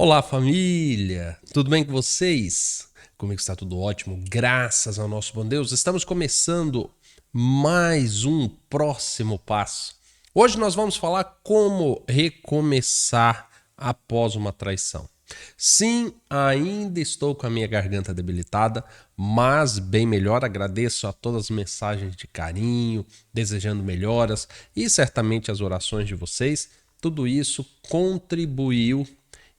Olá, família! Tudo bem com vocês? Comigo está tudo ótimo, graças ao nosso bom Deus. Estamos começando mais um próximo passo. Hoje nós vamos falar como recomeçar após uma traição. Sim, ainda estou com a minha garganta debilitada, mas bem melhor. Agradeço a todas as mensagens de carinho, desejando melhoras e certamente as orações de vocês. Tudo isso contribuiu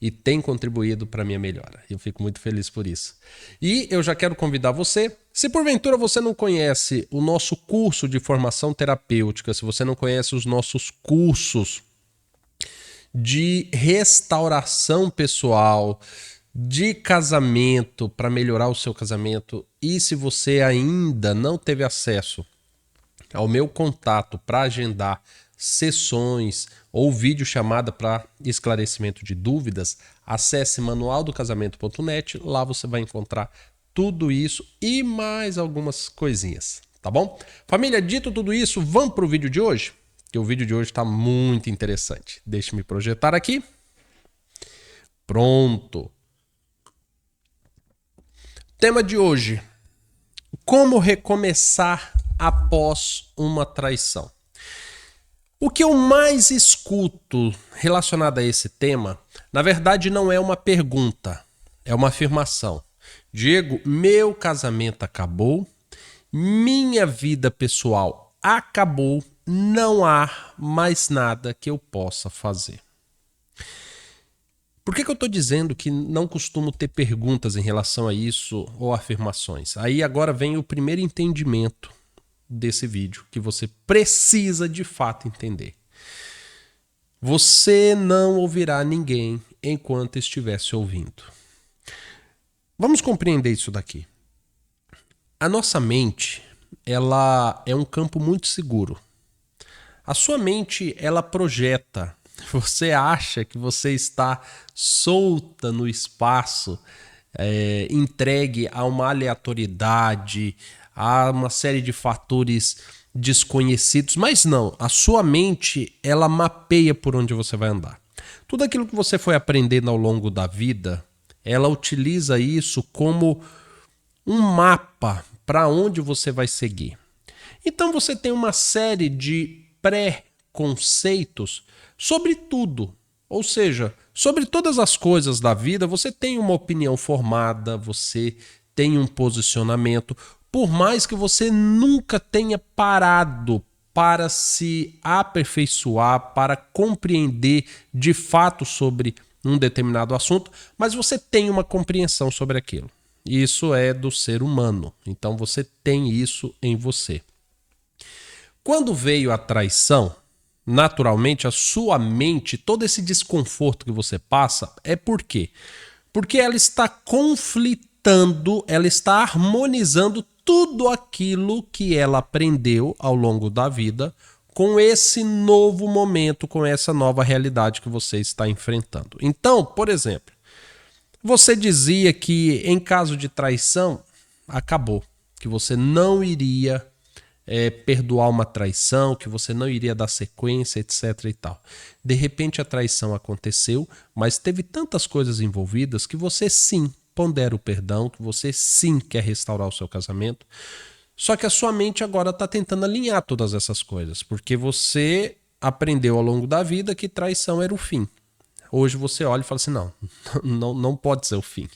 e tem contribuído para a minha melhora. Eu fico muito feliz por isso. E eu já quero convidar você, se porventura você não conhece o nosso curso de formação terapêutica, se você não conhece os nossos cursos de restauração pessoal, de casamento, para melhorar o seu casamento, e se você ainda não teve acesso ao meu contato para agendar sessões ou videochamada para esclarecimento de dúvidas, acesse manualdocasamento.net, lá você vai encontrar tudo isso e mais algumas coisinhas, tá bom? Família, dito tudo isso, vamos para o vídeo de hoje? Que o vídeo de hoje está muito interessante. Deixe-me projetar aqui. Pronto. Tema de hoje: como recomeçar após uma traição. O que eu mais escuto relacionado a esse tema, na verdade não é uma pergunta, é uma afirmação. Diego, meu casamento acabou, minha vida pessoal acabou, não há mais nada que eu possa fazer. Por que eu estou dizendo que não costumo ter perguntas em relação a isso ou afirmações? Aí agora vem o primeiro entendimento desse vídeo que você precisa de fato entender. Você não ouvirá ninguém enquanto estivesse ouvindo. Vamos compreender isso daqui. A nossa mente, ela é um campo muito seguro. A sua mente, ela projeta. Você acha que você está solta no espaço, entregue a uma aleatoriedade, a uma série de fatores desconhecidos, mas não, a sua mente, ela mapeia por onde você vai andar. Tudo aquilo que você foi aprendendo ao longo da vida, ela utiliza isso como um mapa para onde você vai seguir. Então você tem uma série de pré-conceitos sobre tudo, ou seja, sobre todas as coisas da vida, você tem uma opinião formada, você tem um posicionamento, por mais que você nunca tenha parado para se aperfeiçoar, para compreender de fato sobre um determinado assunto, mas você tem uma compreensão sobre aquilo. Isso é do ser humano, então você tem isso em você. Quando veio a traição, naturalmente a sua mente, todo esse desconforto que você passa, é por quê? Porque ela está conflitando, ela está harmonizando tudo aquilo que ela aprendeu ao longo da vida com esse novo momento, com essa nova realidade que você está enfrentando. Então, por exemplo, você dizia que em caso de traição, acabou, que você não iria perdoar uma traição, que você não iria dar sequência, etc e tal. De repente a traição aconteceu, mas teve tantas coisas envolvidas que você sim pondera o perdão, que você sim quer restaurar o seu casamento. Só que a sua mente agora está tentando alinhar todas essas coisas, porque você aprendeu ao longo da vida que traição era o fim. Hoje você olha e fala assim, não pode ser o fim.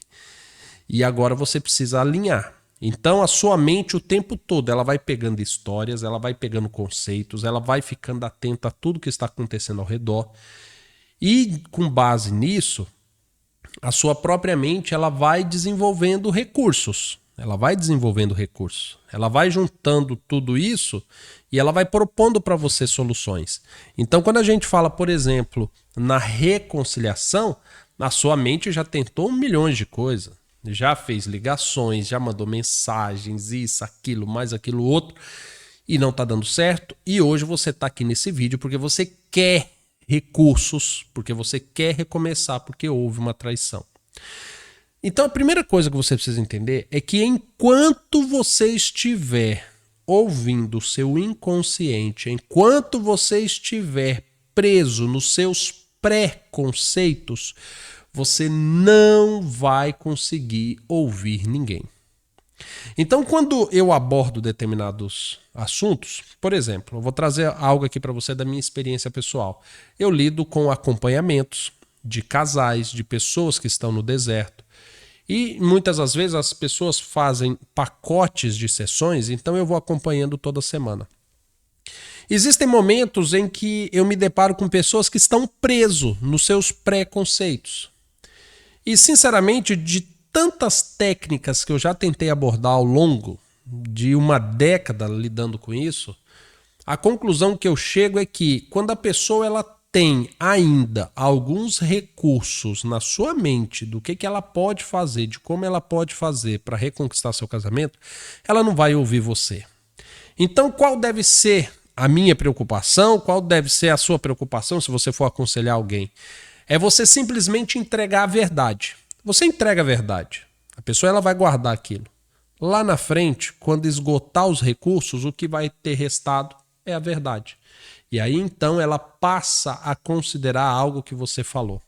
E agora você precisa alinhar. Então a sua mente o tempo todo, ela vai pegando histórias, ela vai pegando conceitos, ela vai ficando atenta a tudo que está acontecendo ao redor. E com base nisso, a sua própria mente, ela vai desenvolvendo recursos. Ela vai desenvolvendo recursos. Ela vai juntando tudo isso e ela vai propondo para você soluções. Então quando a gente fala, por exemplo, na reconciliação, a sua mente já tentou milhões de coisas. Já fez ligações, já mandou mensagens, isso, aquilo, mais aquilo, outro, e não está dando certo. E hoje você está aqui nesse vídeo porque você quer recursos, porque você quer recomeçar, porque houve uma traição. Então a primeira coisa que você precisa entender é que enquanto você estiver ouvindo o seu inconsciente, enquanto você estiver preso nos seus preconceitos, você não vai conseguir ouvir ninguém. Então, quando eu abordo determinados assuntos, por exemplo, eu vou trazer algo aqui para você da minha experiência pessoal. Eu lido com acompanhamentos de casais, de pessoas que estão no deserto. E muitas das vezes as pessoas fazem pacotes de sessões, então eu vou acompanhando toda semana. Existem momentos em que eu me deparo com pessoas que estão presos nos seus preconceitos. E, sinceramente, de tantas técnicas que eu já tentei abordar ao longo de uma década lidando com isso, a conclusão que eu chego é que quando a pessoa ela tem ainda alguns recursos na sua mente do que ela pode fazer, de como ela pode fazer para reconquistar seu casamento, ela não vai ouvir você. Então, qual deve ser a minha preocupação? Qual deve ser a sua preocupação se você for aconselhar alguém? É você simplesmente entregar a verdade. Você entrega a verdade. A pessoa ela vai guardar aquilo. Lá na frente, quando esgotar os recursos, o que vai ter restado é a verdade. E aí então ela passa a considerar algo que você falou.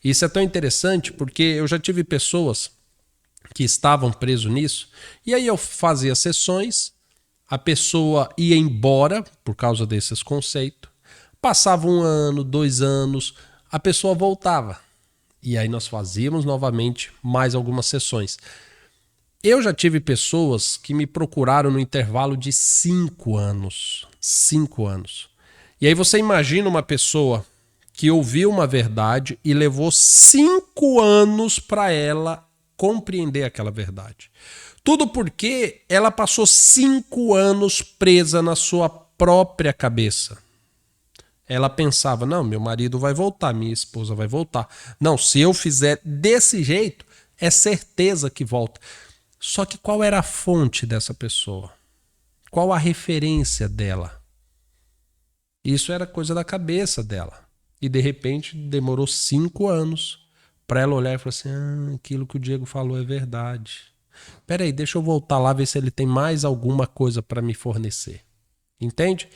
Isso é tão interessante porque eu já tive pessoas que estavam presos nisso, e aí eu fazia sessões, a pessoa ia embora por causa desses conceitos, passava 1 ano, 2 anos, a pessoa voltava. E aí nós fazíamos novamente mais algumas sessões. Eu já tive pessoas que me procuraram no intervalo de 5 anos. 5 anos. E aí você imagina uma pessoa que ouviu uma verdade e levou 5 anos para ela compreender aquela verdade. Tudo porque ela passou 5 anos presa na sua própria cabeça. Ela pensava, não, meu marido vai voltar, minha esposa vai voltar. Não, se eu fizer desse jeito, é certeza que volta. Só que qual era a fonte dessa pessoa? Qual a referência dela? Isso era coisa da cabeça dela. E de repente demorou 5 anos para ela olhar e falar assim, aquilo que o Diego falou é verdade. Peraí, deixa eu voltar lá ver se ele tem mais alguma coisa para me fornecer. Entende?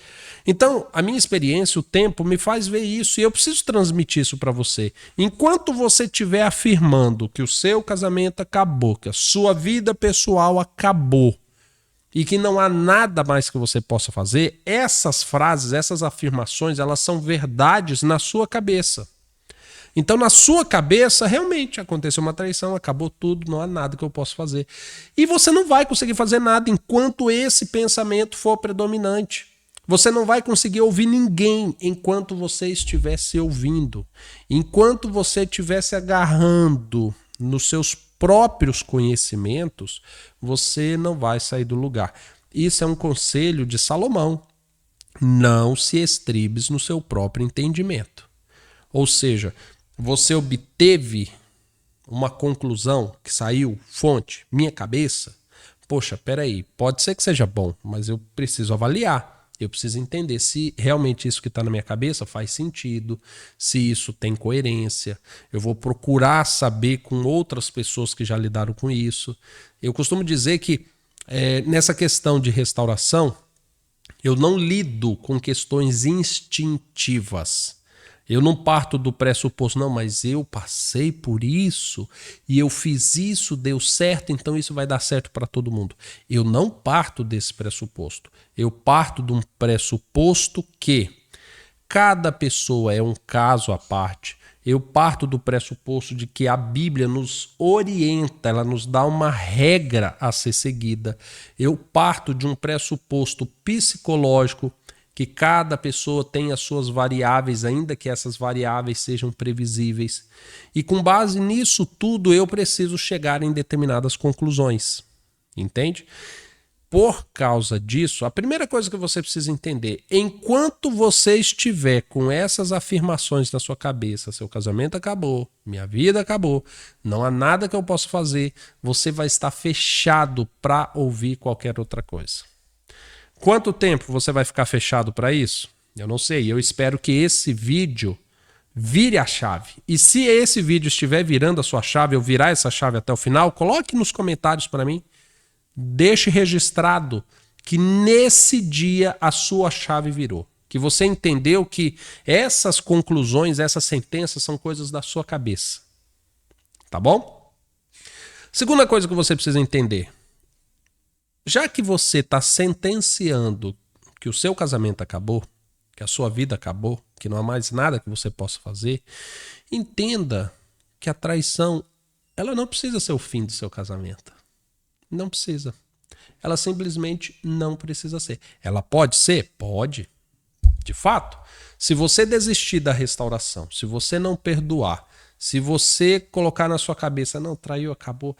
Então, a minha experiência, o tempo, me faz ver isso e eu preciso transmitir isso para você. Enquanto você estiver afirmando que o seu casamento acabou, que a sua vida pessoal acabou e que não há nada mais que você possa fazer, essas frases, essas afirmações, elas são verdades na sua cabeça. Então, na sua cabeça, realmente aconteceu uma traição, acabou tudo, não há nada que eu possa fazer. E você não vai conseguir fazer nada enquanto esse pensamento for predominante. Você não vai conseguir ouvir ninguém enquanto você estiver se ouvindo. Enquanto você estiver se agarrando nos seus próprios conhecimentos, você não vai sair do lugar. Isso é um conselho de Salomão. Não se estribes no seu próprio entendimento. Ou seja, você obteve uma conclusão que saiu, fonte, minha cabeça. Poxa, peraí, pode ser que seja bom, mas eu preciso avaliar. Eu preciso entender se realmente isso que está na minha cabeça faz sentido, se isso tem coerência. Eu vou procurar saber com outras pessoas que já lidaram com isso. Eu costumo dizer que nessa questão de restauração, eu não lido com questões instintivas. Eu não parto do pressuposto, não, mas eu passei por isso e eu fiz isso, deu certo, então isso vai dar certo para todo mundo. Eu não parto desse pressuposto. Eu parto de um pressuposto que cada pessoa é um caso à parte. Eu parto do pressuposto de que a Bíblia nos orienta, ela nos dá uma regra a ser seguida. Eu parto de um pressuposto psicológico que cada pessoa tem as suas variáveis, ainda que essas variáveis sejam previsíveis. E com base nisso tudo, eu preciso chegar em determinadas conclusões. Entende? Por causa disso, a primeira coisa que você precisa entender, enquanto você estiver com essas afirmações na sua cabeça, seu casamento acabou, minha vida acabou, não há nada que eu possa fazer, você vai estar fechado para ouvir qualquer outra coisa. Quanto tempo você vai ficar fechado para isso? Eu não sei. Eu espero que esse vídeo vire a chave. E se esse vídeo estiver virando a sua chave, eu virar essa chave até o final, coloque nos comentários para mim. Deixe registrado que nesse dia a sua chave virou. Que você entendeu que essas conclusões, essas sentenças são coisas da sua cabeça. tá bom? Segunda coisa que você precisa entender. Já que você está sentenciando que o seu casamento acabou, que a sua vida acabou, que não há mais nada que você possa fazer, entenda que a traição, ela não precisa ser o fim do seu casamento. Não precisa. Ela simplesmente não precisa ser. Ela pode ser? Pode. De fato. Se você desistir da restauração, se você não perdoar, se você colocar na sua cabeça, não, traiu, acabou,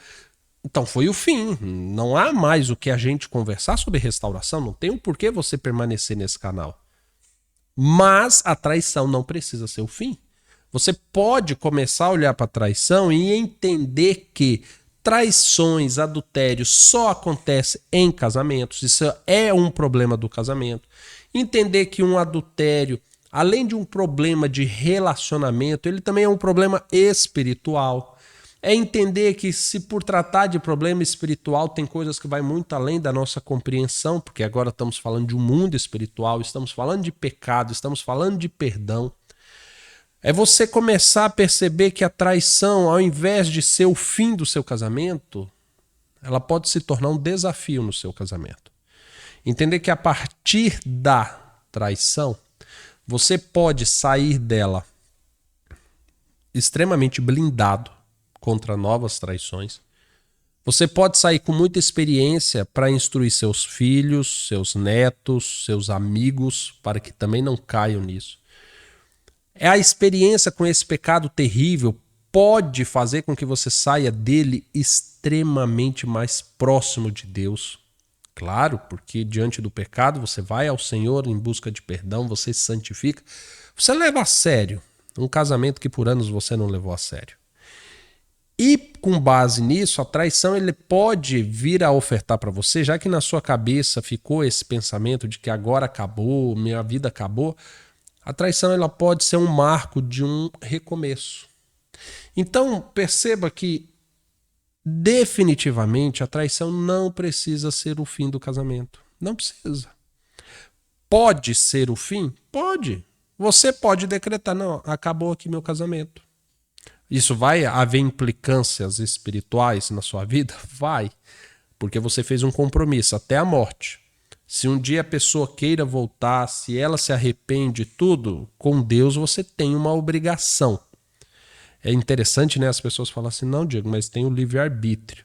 então foi o fim. Não há mais o que a gente conversar sobre restauração, não tem um porquê você permanecer nesse canal. Mas a traição não precisa ser o fim. Você pode começar a olhar para a traição e entender que traições, adultérios só acontecem em casamentos. Isso é um problema do casamento. Entender que um adultério, além de um problema de relacionamento, ele também é um problema espiritual. É entender que se por tratar de problema espiritual tem coisas que vai muito além da nossa compreensão, porque agora estamos falando de um mundo espiritual, estamos falando de pecado, estamos falando de perdão. É você começar a perceber que a traição, ao invés de ser o fim do seu casamento, ela pode se tornar um desafio no seu casamento. Entender que a partir da traição, você pode sair dela extremamente blindado contra novas traições. Você pode sair com muita experiência para instruir seus filhos, seus netos, seus amigos, para que também não caiam nisso. A experiência com esse pecado terrível pode fazer com que você saia dele extremamente mais próximo de Deus. Claro, porque diante do pecado você vai ao Senhor em busca de perdão, você se santifica. Você leva a sério um casamento que por anos você não levou a sério. E com base nisso, a traição ele pode vir a ofertar para você, já que na sua cabeça ficou esse pensamento de que agora acabou, minha vida acabou, a traição ela pode ser um marco de um recomeço. Então perceba que definitivamente a traição não precisa ser o fim do casamento. Não precisa. Pode ser o fim? Pode. Você pode decretar, não, acabou aqui meu casamento. Isso vai haver implicâncias espirituais na sua vida? Vai. Porque você fez um compromisso até a morte. Se um dia a pessoa queira voltar, se ela se arrepende tudo, com Deus você tem uma obrigação. É interessante, né? As pessoas falam assim, não, Diego, mas tem o livre-arbítrio.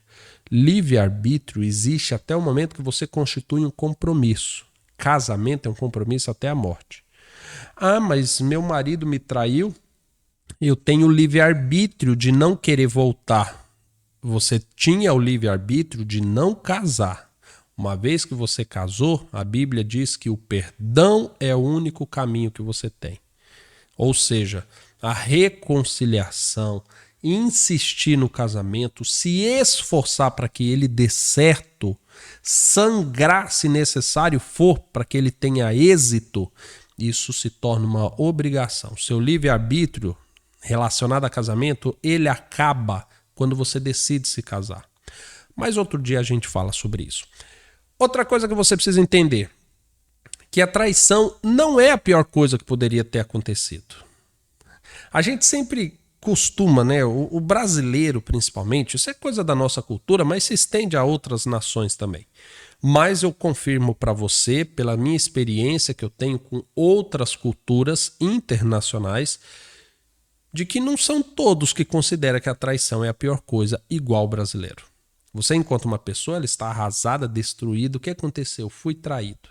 Livre-arbítrio existe até o momento que você constitui um compromisso. Casamento é um compromisso até a morte. Ah, mas meu marido me traiu, eu tenho o livre-arbítrio de não querer voltar. Você tinha o livre-arbítrio de não casar. Uma vez que você casou, a Bíblia diz que o perdão é o único caminho que você tem. Ou seja, a reconciliação, insistir no casamento, se esforçar para que ele dê certo, sangrar se necessário for para que ele tenha êxito, isso se torna uma obrigação. Seu livre-arbítrio relacionado a casamento, ele acaba quando você decide se casar. Mas outro dia a gente fala sobre isso. Outra coisa que você precisa entender, que a traição não é a pior coisa que poderia ter acontecido. A gente sempre costuma, né, o brasileiro principalmente, isso é coisa da nossa cultura, mas se estende a outras nações também. Mas eu confirmo para você, pela minha experiência que eu tenho com outras culturas internacionais, de que não são todos que consideram que a traição é a pior coisa igual o brasileiro. Você encontra uma pessoa, ela está arrasada, destruída, o que aconteceu? Fui traído.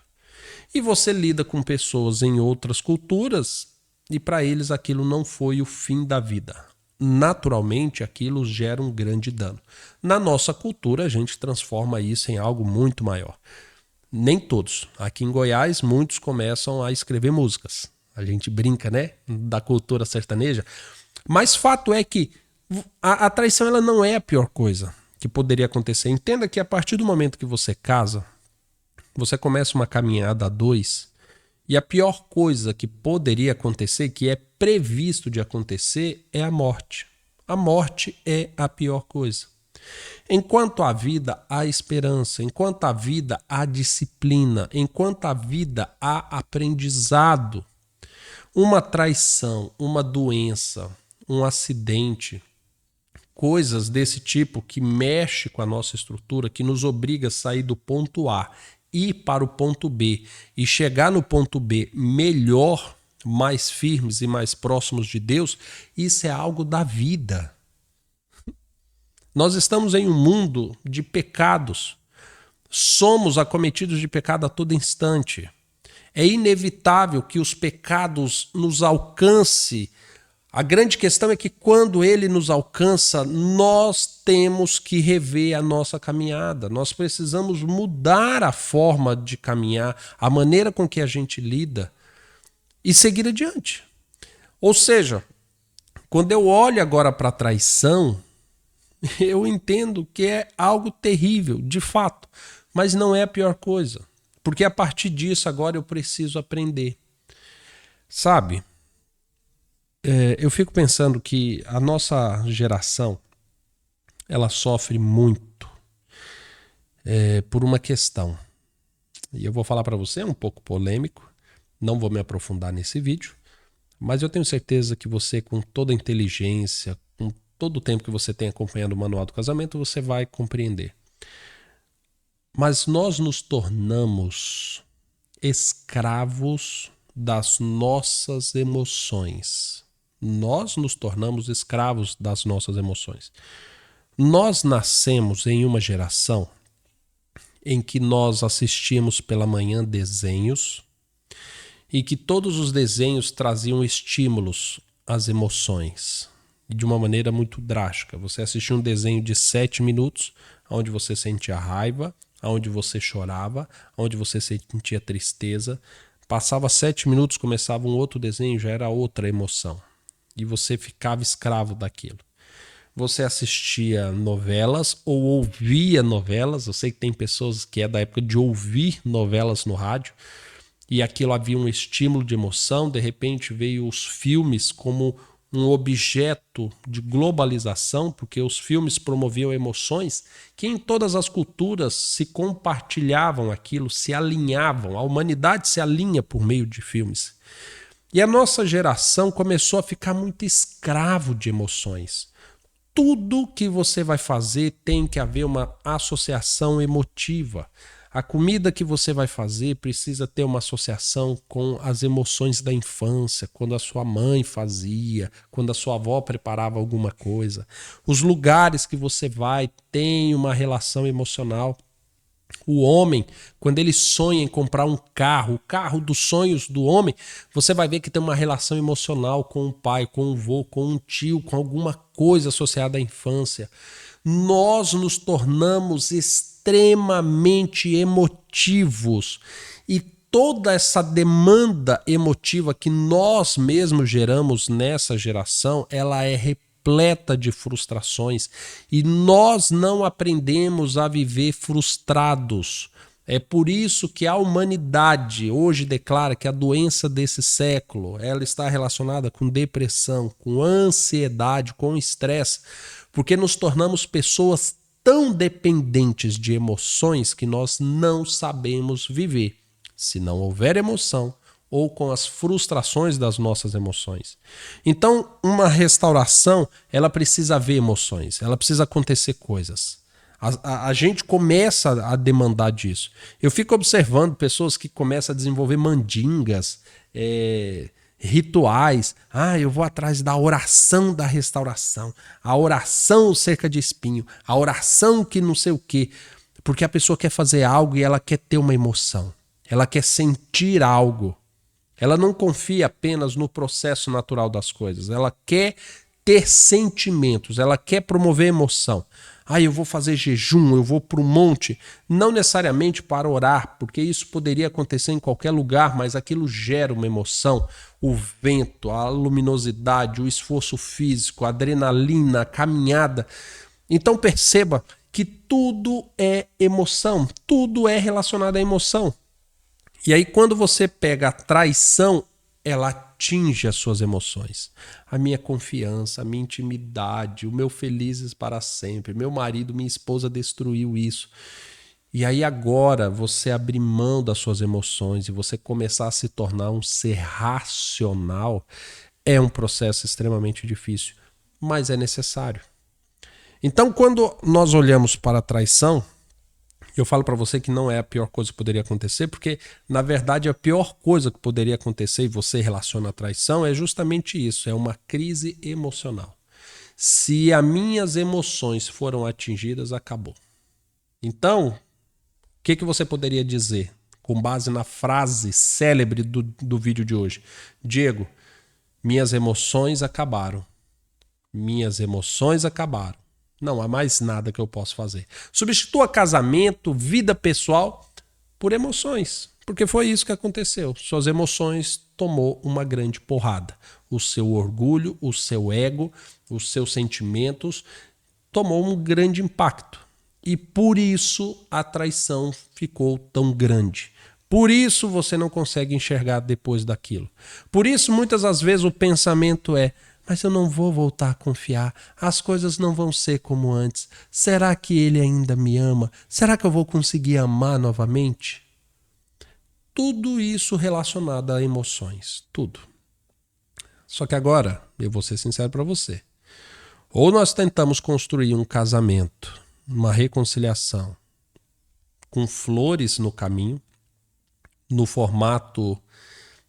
E você lida com pessoas em outras culturas e para eles aquilo não foi o fim da vida. Naturalmente aquilo gera um grande dano. Na nossa cultura a gente transforma isso em algo muito maior. Nem todos. Aqui em Goiás muitos começam a escrever músicas. A gente brinca, né, da cultura sertaneja. Mas fato é que a traição ela não é a pior coisa que poderia acontecer. Entenda que a partir do momento que você casa, você começa uma caminhada a dois, e a pior coisa que poderia acontecer, que é previsto de acontecer, é a morte. A morte é a pior coisa. Enquanto há vida, há esperança. Enquanto há vida, há disciplina. Enquanto há vida, há aprendizado. Uma traição, uma doença, um acidente coisas desse tipo que mexe com a nossa estrutura, que nos obriga a sair do ponto A, ir para o ponto B e chegar no ponto B melhor, mais firmes e mais próximos de Deus, isso é algo da vida. Nós estamos em um mundo de pecados. Somos acometidos de pecado a todo instante. É inevitável que os pecados nos alcancem. A grande questão é que quando ele nos alcança, nós temos que rever a nossa caminhada. Nós precisamos mudar a forma de caminhar, a maneira com que a gente lida e seguir adiante. Ou seja, quando eu olho agora para a traição, eu entendo que é algo terrível, de fato, mas não é a pior coisa. Porque a partir disso agora eu preciso aprender. Sabe? Eu fico pensando que a nossa geração ela sofre muito por uma questão. E eu vou falar para você, é um pouco polêmico, não vou me aprofundar nesse vídeo, mas eu tenho certeza que você, com toda a inteligência, com todo o tempo que você tem acompanhando o Manual do Casamento, você vai compreender. Mas nós nos tornamos escravos das nossas emoções. Nós nos tornamos escravos das nossas emoções. Nós nascemos em uma geração em que nós assistíamos pela manhã desenhos e que todos os desenhos traziam estímulos às emoções de uma maneira muito drástica. Você assistia um desenho de 7 minutos, onde você sentia raiva, onde você chorava, onde você sentia tristeza. Passava 7 minutos, começava um outro desenho, já era outra emoção. E você ficava escravo daquilo. Você assistia novelas ou ouvia novelas. Eu sei que tem pessoas que é da época de ouvir novelas no rádio. E aquilo havia um estímulo de emoção. De repente veio os filmes como um objeto de globalização, porque os filmes promoviam emoções que em todas as culturas se compartilhavam aquilo, se alinhavam. A humanidade se alinha por meio de filmes. E a nossa geração começou a ficar muito escravo de emoções. Tudo que você vai fazer tem que haver uma associação emotiva. A comida que você vai fazer precisa ter uma associação com as emoções da infância, quando a sua mãe fazia, quando a sua avó preparava alguma coisa. Os lugares que você vai têm uma relação emocional. O homem, quando ele sonha em comprar um carro, o carro dos sonhos do homem, você vai ver que tem uma relação emocional com o pai, com o avô, com um tio, com alguma coisa associada à infância. Nós nos tornamos extremamente emotivos e toda essa demanda emotiva que nós mesmos geramos nessa geração, ela é repleta de frustrações e nós não aprendemos a viver frustrados. É por isso que a humanidade hoje declara que a doença desse século ela está relacionada com depressão, com ansiedade, com estresse, porque nos tornamos pessoas tão dependentes de emoções que nós não sabemos viver. Se não houver emoção, ou com as frustrações das nossas emoções. Então, uma restauração, ela precisa haver emoções, ela precisa acontecer coisas. A gente começa a demandar disso. Eu fico observando pessoas que começam a desenvolver mandingas, rituais. Eu vou atrás da oração da restauração, a oração cerca de espinho, a oração que não sei o quê. Porque a pessoa quer fazer algo e ela quer ter uma emoção, ela quer sentir algo. Ela não confia apenas no processo natural das coisas. Ela quer ter sentimentos, ela quer promover emoção. Eu vou fazer jejum, eu vou para o monte. Não necessariamente para orar, porque isso poderia acontecer em qualquer lugar, mas aquilo gera uma emoção. O vento, a luminosidade, o esforço físico, a adrenalina, a caminhada. Então perceba que tudo é emoção, tudo é relacionado à emoção. E aí quando você pega a traição, ela atinge as suas emoções. A minha confiança, a minha intimidade, o meu felizes para sempre, meu marido, minha esposa destruiu isso. E aí agora você abrir mão das suas emoções e você começar a se tornar um ser racional é um processo extremamente difícil, mas é necessário. Então, quando nós olhamos para a traição, eu falo para você que não é a pior coisa que poderia acontecer, porque, na verdade, a pior coisa que poderia acontecer, e você relaciona a traição, é justamente isso, é uma crise emocional. Se as minhas emoções foram atingidas, acabou. Então, o que você poderia dizer, com base na frase célebre do vídeo de hoje? Diego, minhas emoções acabaram. Minhas emoções acabaram. Não há mais nada que eu possa fazer. Substitua casamento, vida pessoal, por emoções. Porque foi isso que aconteceu. Suas emoções tomou uma grande porrada. O seu orgulho, o seu ego, os seus sentimentos tomou um grande impacto. E por isso a traição ficou tão grande. Por isso você não consegue enxergar depois daquilo. Por isso muitas das vezes o pensamento é: mas eu não vou voltar a confiar, as coisas não vão ser como antes. Será que ele ainda me ama? Será que eu vou conseguir amar novamente? Tudo isso relacionado a emoções, tudo. Só que agora, eu vou ser sincero para você. Ou nós tentamos construir um casamento, uma reconciliação, com flores no caminho, no formato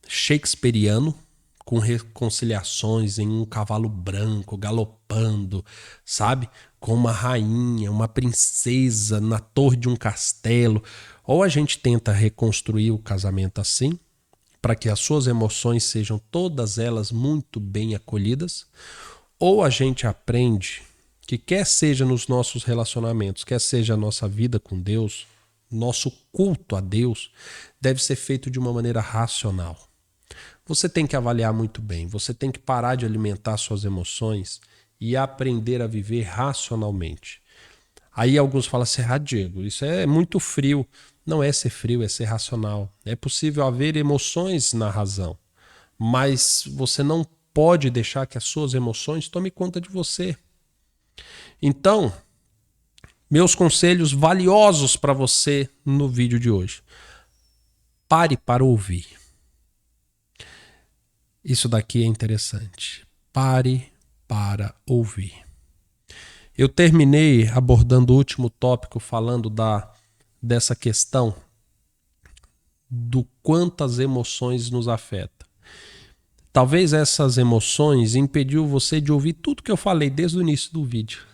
shakespeariano, com reconciliações em um cavalo branco galopando, sabe? Com uma rainha, uma princesa na torre de um castelo. Ou a gente tenta reconstruir o casamento assim, para que as suas emoções sejam todas elas muito bem acolhidas, ou a gente aprende que quer seja nos nossos relacionamentos, quer seja a nossa vida com Deus, nosso culto a Deus deve ser feito de uma maneira racional. Você tem que avaliar muito bem, você tem que parar de alimentar suas emoções e aprender a viver racionalmente. Aí alguns falam assim: ah, Diego, isso é muito frio. Não é ser frio, é ser racional. É possível haver emoções na razão, mas você não pode deixar que as suas emoções tomem conta de você. Então, meus conselhos valiosos para você no vídeo de hoje. Pare para ouvir. Isso daqui é interessante. Pare para ouvir. Eu terminei abordando o último tópico falando dessa questão do quanto as emoções nos afetam. Talvez essas emoções impediu você de ouvir tudo que eu falei desde o início do vídeo.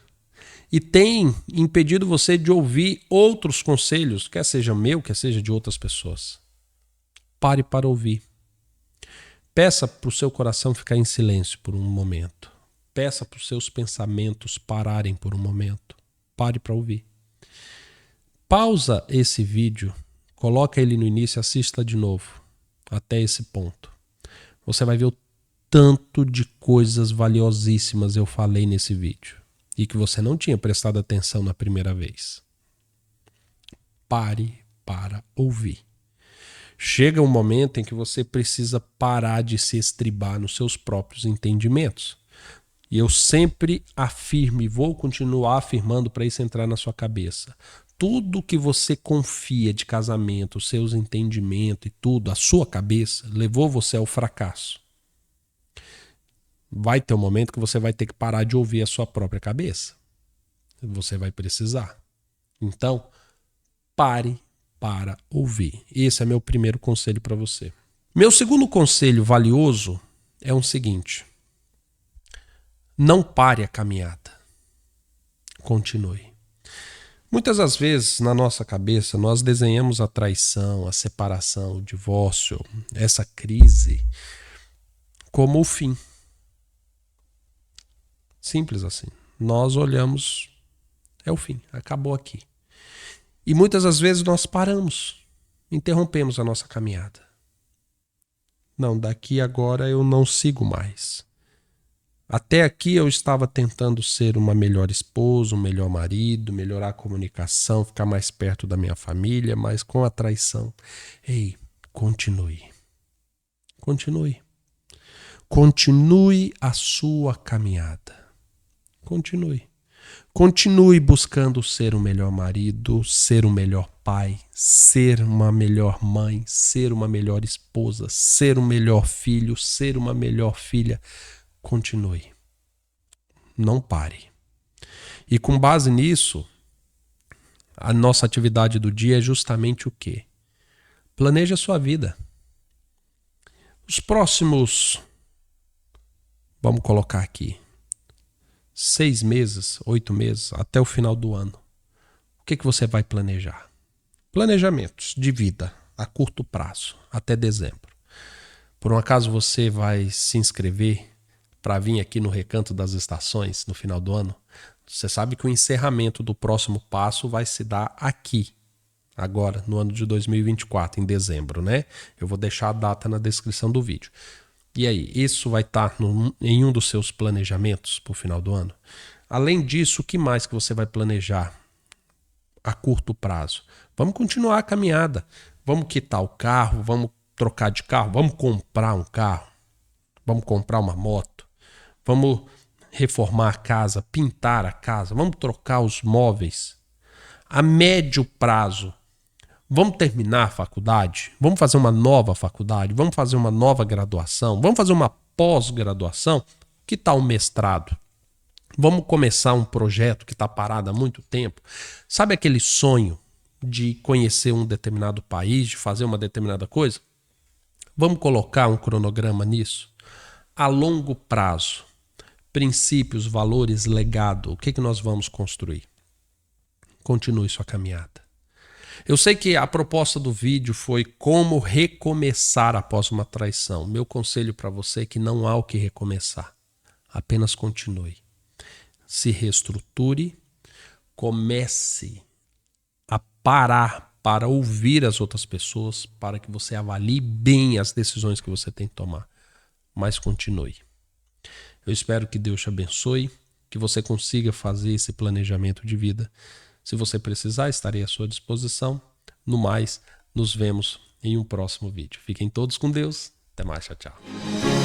E tem impedido você de ouvir outros conselhos, quer seja meu, quer seja de outras pessoas. Pare para ouvir. Peça para o seu coração ficar em silêncio por um momento. Peça para os seus pensamentos pararem por um momento. Pare para ouvir. Pausa esse vídeo, coloca ele no início e assista de novo, até esse ponto. Você vai ver o tanto de coisas valiosíssimas eu falei nesse vídeo e que você não tinha prestado atenção na primeira vez. Pare para ouvir. Chega um momento em que você precisa parar de se estribar nos seus próprios entendimentos. E eu sempre afirmo e vou continuar afirmando para isso entrar na sua cabeça. Tudo que você confia de casamento, os seus entendimentos e tudo, a sua cabeça, levou você ao fracasso. Vai ter um momento que você vai ter que parar de ouvir a sua própria cabeça. Você vai precisar. Então, pare para ouvir. Esse é meu primeiro conselho para você. Meu segundo conselho valioso é o seguinte: não pare a caminhada. Continue. Muitas das vezes, na nossa cabeça, nós desenhamos a traição, a separação, o divórcio, essa crise, como o fim. Simples assim. Nós olhamos, é o fim, acabou aqui. E muitas das vezes nós paramos, interrompemos a nossa caminhada. Não, daqui agora eu não sigo mais. Até aqui eu estava tentando ser uma melhor esposa, um melhor marido, melhorar a comunicação, ficar mais perto da minha família, mas com a traição. Ei, continue. Continue. Continue a sua caminhada. Continue. Continue buscando ser um melhor marido, ser um melhor pai, ser uma melhor mãe, ser uma melhor esposa, ser um melhor filho, ser uma melhor filha. Continue. Não pare. E com base nisso, a nossa atividade do dia é justamente o quê? Planeje a sua vida. Os próximos, vamos colocar aqui, 6 meses, 8 meses, até o final do ano. O que você vai planejar? Planejamentos de vida a curto prazo, até dezembro. Por um acaso você vai se inscrever para vir aqui no Recanto das Estações no final do ano? Você sabe que o encerramento do próximo passo vai se dar aqui, agora, no ano de 2024, em dezembro, né? Eu vou deixar a data na descrição do vídeo. E aí, isso vai estar em um dos seus planejamentos para o final do ano? Além disso, o que mais que você vai planejar a curto prazo? Vamos continuar a caminhada. Vamos quitar o carro, vamos trocar de carro, vamos comprar um carro, vamos comprar uma moto, vamos reformar a casa, pintar a casa, vamos trocar os móveis. A médio prazo, vamos terminar a faculdade? Vamos fazer uma nova faculdade? Vamos fazer uma nova graduação? Vamos fazer uma pós-graduação? Que tal um mestrado? Vamos começar um projeto que está parado há muito tempo? Sabe aquele sonho de conhecer um determinado país, de fazer uma determinada coisa? Vamos colocar um cronograma nisso? A longo prazo, princípios, valores, legado, o que nós vamos construir? Continue sua caminhada. Eu sei que a proposta do vídeo foi como recomeçar após uma traição. Meu conselho para você é que não há o que recomeçar. Apenas continue. Se reestruture, comece a parar para ouvir as outras pessoas, para que você avalie bem as decisões que você tem que tomar. Mas continue. Eu espero que Deus te abençoe, que você consiga fazer esse planejamento de vida. Se você precisar, estarei à sua disposição. No mais, nos vemos em um próximo vídeo. Fiquem todos com Deus. Até mais, tchau, tchau.